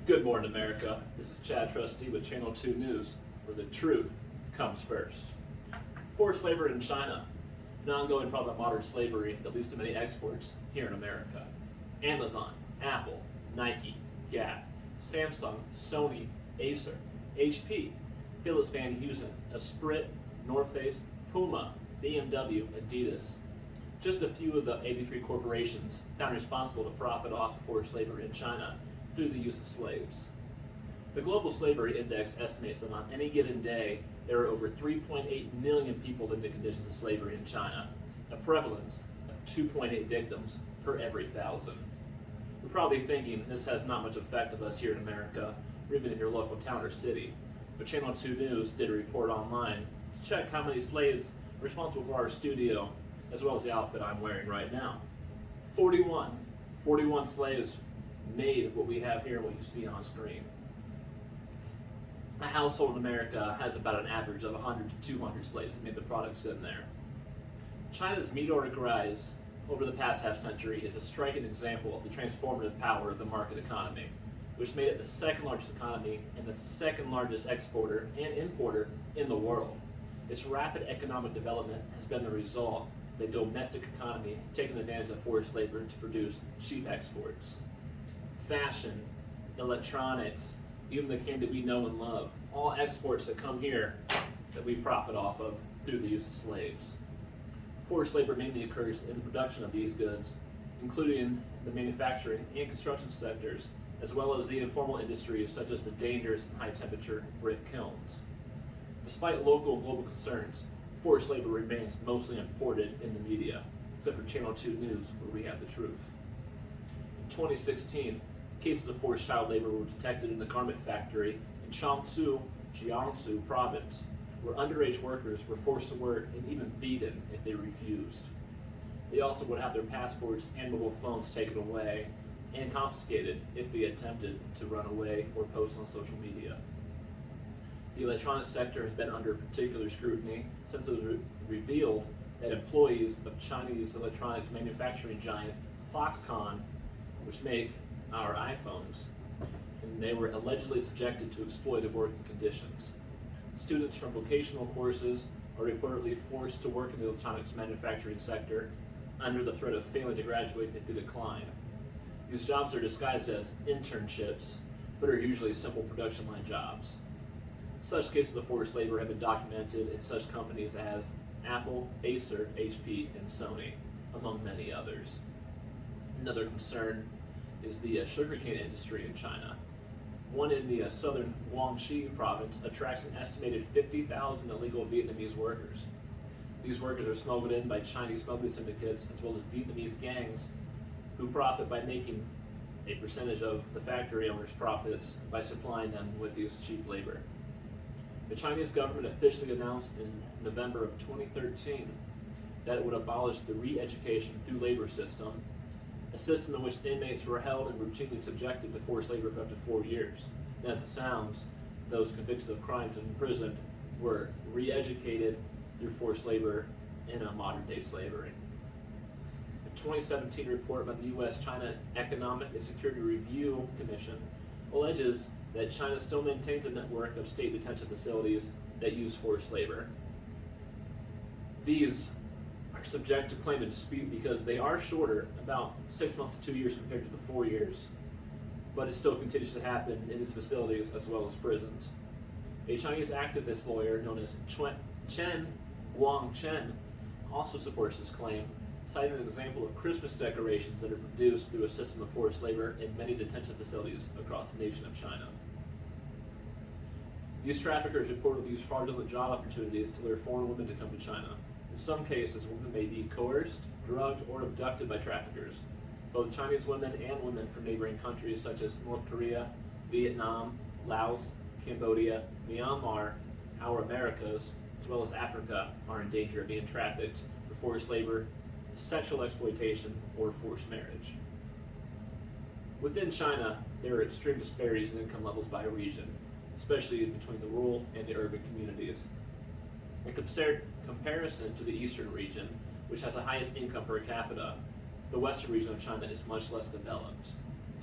Good morning, America. This is Chad Trustee with Channel 2 News, where the truth comes first. Forced labor in China, an ongoing problem of modern slavery that leads to many exports here in America. Amazon, Apple, Nike, Gap, Samsung, Sony, Acer, HP, Philips Van Heusen, Esprit, North Face, Puma, BMW, Adidas. Just a few of the 83 corporations found responsible to profit off of forced labor in China through the use of slaves. The Global Slavery Index estimates that on any given day, there are over 3.8 million people living in conditions of slavery in China, a prevalence of 2.8 victims per every 1,000. You're probably thinking this has not much effect of us here in America, or even in your local town or city, but Channel 2 News did a report online to check how many slaves are responsible for our studio, as well as the outfit I'm wearing right now. 41 slaves made what we have here and what you see on screen. A household in America has about an average of 100 to 200 slaves that made the products in there. China's meteoric rise over the past half century is a striking example of the transformative power of the market economy, which made it the second largest economy and the second largest exporter and importer in the world. Its rapid economic development has been the result of the domestic economy taking advantage of forced labor to produce cheap exports. Fashion, electronics, even the candy we know and love, all exports that come here that we profit off of through the use of slaves. Forced labor mainly occurs in the production of these goods, including the manufacturing and construction sectors, as well as the informal industries such as the dangerous and high-temperature brick kilns. Despite local and global concerns, forced labor remains mostly imported in the media, except for Channel 2 News, where we have the truth. In 2016, cases of forced child labor were detected in the garment factory in Jiangsu province, where underage workers were forced to work and even beaten if they refused. They also would have their passports and mobile phones taken away and confiscated if they attempted to run away or post on social media. The electronics sector has been under particular scrutiny since it was revealed that employees of Chinese electronics manufacturing giant Foxconn, which make our iPhones, and they were allegedly subjected to exploitive working conditions. Students from vocational courses are reportedly forced to work in the electronics manufacturing sector under the threat of failing to graduate if they decline. These jobs are disguised as internships, but are usually simple production line jobs. Such cases of forced labor have been documented in such companies as Apple, Acer, HP, and Sony, among many others. Another concern is the sugarcane industry in China. One in the southern Guangxi province attracts an estimated 50,000 illegal Vietnamese workers. These workers are smuggled in by Chinese smuggling syndicates as well as Vietnamese gangs who profit by making a percentage of the factory owners' profits by supplying them with these cheap labor. The Chinese government officially announced in November of 2013 that it would abolish the re-education through labor system, a system in which inmates were held and routinely subjected to forced labor for up to 4 years. And as it sounds, those convicted of crimes and imprisoned were re-educated through forced labor in a modern-day slavery. A 2017 report by the U.S.-China Economic and Security Review Commission alleges that China still maintains a network of state detention facilities that use forced labor. These are subject to claim and dispute because they are shorter, about 6 months to 2 years compared to the 4 years, but it still continues to happen in these facilities as well as prisons. A Chinese activist lawyer known as Chen Guangchen also supports this claim, citing an example of Christmas decorations that are produced through a system of forced labor in many detention facilities across the nation of China. These traffickers reportedly use fraudulent job opportunities to lure foreign women to come to China. In some cases, women may be coerced, drugged, or abducted by traffickers. Both Chinese women and women from neighboring countries such as North Korea, Vietnam, Laos, Cambodia, Myanmar, our Americas, as well as Africa, are in danger of being trafficked for forced labor, sexual exploitation, or forced marriage. Within China, there are extreme disparities in income levels by region, especially between the rural and the urban communities. In comparison to the eastern region, which has the highest income per capita, the western region of China is much less developed.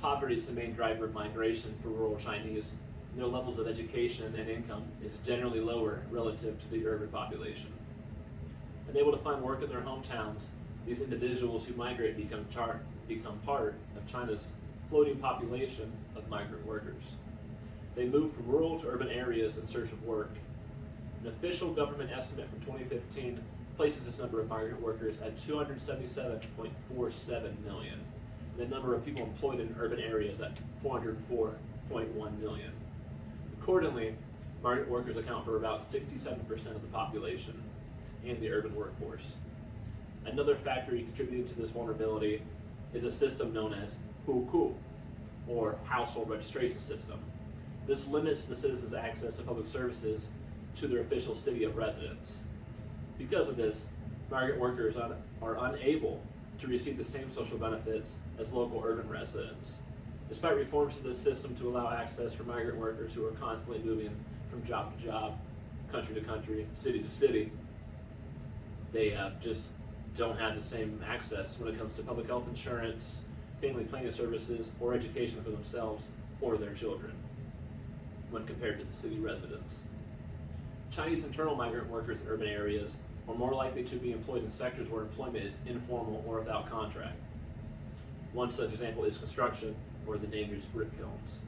Poverty is the main driver of migration for rural Chinese, and their levels of education and income is generally lower relative to the urban population. Unable to find work in their hometowns, these individuals who migrate become part of China's floating population of migrant workers. They move from rural to urban areas in search of work. An official government estimate from 2015 places this number of migrant workers at 277.47 million, and the number of people employed in urban areas at 404.1 million. Accordingly, migrant workers account for about 67% of the population and the urban workforce. Another factor contributing to this vulnerability is a system known as hukou, or household registration system. This limits the citizens' access to public services to their official city of residence. Because of this, migrant workers are unable to receive the same social benefits as local urban residents. Despite reforms to this system to allow access for migrant workers who are constantly moving from job to job, country to country, city to city, they just don't have the same access when it comes to public health insurance, family planning services, or education for themselves or their children when compared to the city residents. Chinese internal migrant workers in urban areas are more likely to be employed in sectors where employment is informal or without contract. One such example is construction or the dangerous brick kilns.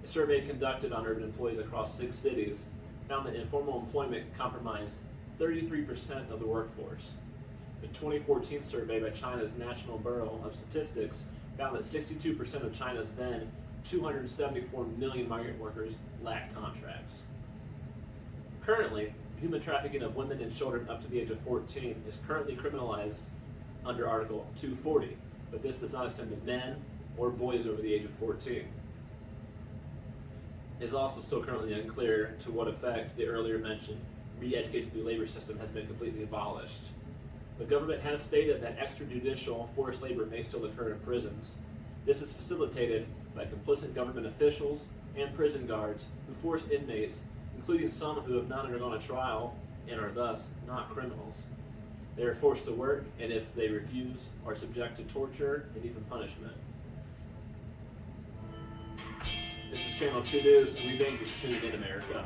A survey conducted on urban employees across 6 cities found that informal employment comprised 33% of the workforce. The 2014 survey by China's National Bureau of Statistics found that 62% of China's then 274 million migrant workers lack contracts. Currently, human trafficking of women and children up to the age of 14 is currently criminalized under Article 240, but this does not extend to men or boys over the age of 14. It is also still currently unclear to what effect the earlier mentioned re-education through the labor system has been completely abolished. The government has stated that extrajudicial forced labor may still occur in prisons. This is facilitated by complicit government officials and prison guards who force inmates, including some who have not undergone a trial and are thus not criminals. They are forced to work, and if they refuse, are subject to torture and even punishment. This is Channel 2 News, and we thank you for tuning in, America.